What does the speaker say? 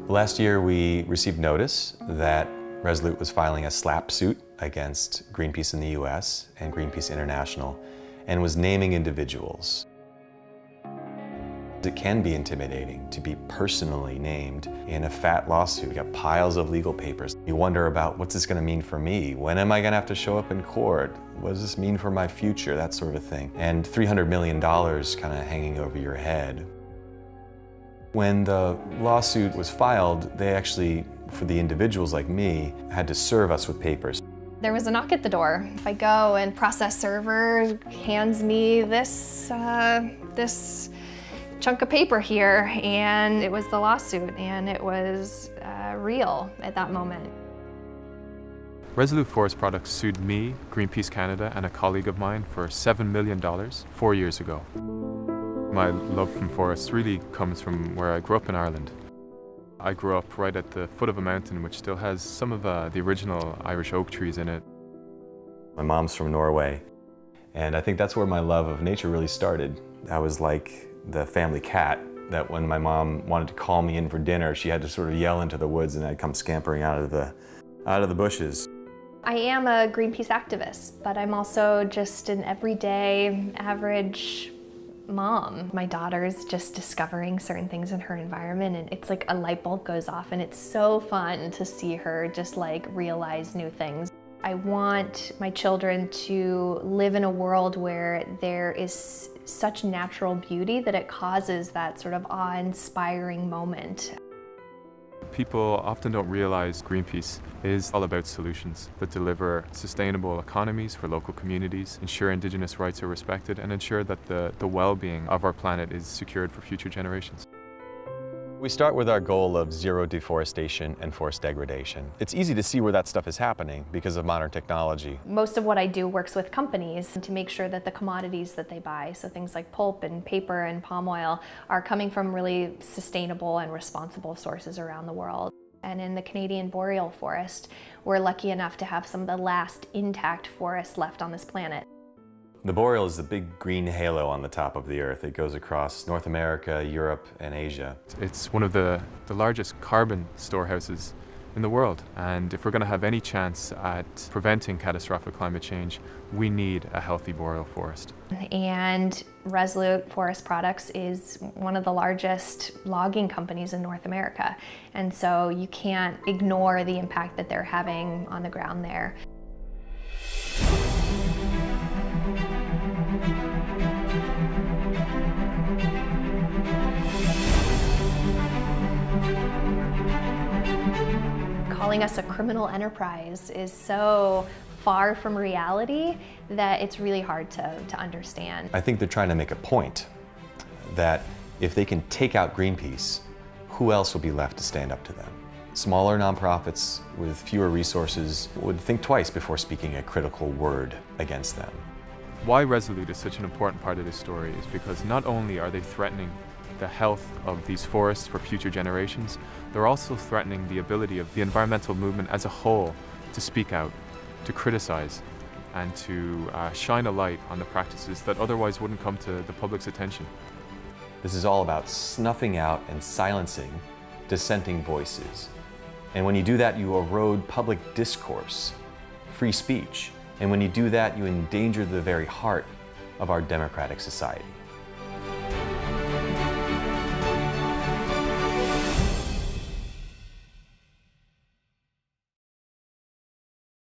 Last year we received notice that Resolute was filing a SLAPP suit against Greenpeace in the US and Greenpeace International and was naming individuals. It can be intimidating to be personally named in a fat lawsuit. You got piles of legal papers. You wonder about what's this going to mean for me? When am I going to have to show up in court? What does this mean for my future? That sort of thing. And $300 million kind of hanging over your head. When the lawsuit was filed, they actually, for the individuals like me, had to serve us with papers. There was a knock at the door. If I go and process server hands me this chunk of paper here, and it was the lawsuit, and it was real at that moment. Resolute Forest Products sued me, Greenpeace Canada, and a colleague of mine for $7 million 4 years ago. My love from forests really comes from where I grew up in Ireland. I grew up right at the foot of a mountain which still has some of the original Irish oak trees in it. My mom's from Norway, and I think that's where my love of nature really started. I was like the family cat that when my mom wanted to call me in for dinner, she had to sort of yell into the woods and I'd come scampering out of the bushes. I am a Greenpeace activist, but I'm also just an everyday, average mom. My daughter's just discovering certain things in her environment, and it's like a light bulb goes off, and it's so fun to see her just like realize new things. I want my children to live in a world where there is such natural beauty that it causes that sort of awe-inspiring moment. People often don't realize Greenpeace is all about solutions that deliver sustainable economies for local communities, ensure Indigenous rights are respected, and ensure that the well-being of our planet is secured for future generations. We start with our goal of zero deforestation and forest degradation. It's easy to see where that stuff is happening because of modern technology. Most of what I do works with companies to make sure that the commodities that they buy, so things like pulp and paper and palm oil, are coming from really sustainable and responsible sources around the world. And in the Canadian Boreal forest, we're lucky enough to have some of the last intact forests left on this planet. The Boreal is the big green halo on the top of the Earth. It goes across North America, Europe, and Asia. It's one of the largest carbon storehouses in the world, and if we're going to have any chance at preventing catastrophic climate change, we need a healthy boreal forest. And Resolute Forest Products is one of the largest logging companies in North America, and so you can't ignore the impact that they're having on the ground there. Calling us a criminal enterprise is so far from reality that it's really hard to understand. I think they're trying to make a point that if they can take out Greenpeace, who else will be left to stand up to them? Smaller nonprofits with fewer resources would think twice before speaking a critical word against them. Why Resolute is such an important part of this story is because not only are they threatening the health of these forests for future generations, they're also threatening the ability of the environmental movement as a whole to speak out, to criticize, and to shine a light on the practices that otherwise wouldn't come to the public's attention. This is all about snuffing out and silencing dissenting voices. And when you do that, you erode public discourse, free speech. And when you do that, you endanger the very heart of our democratic society.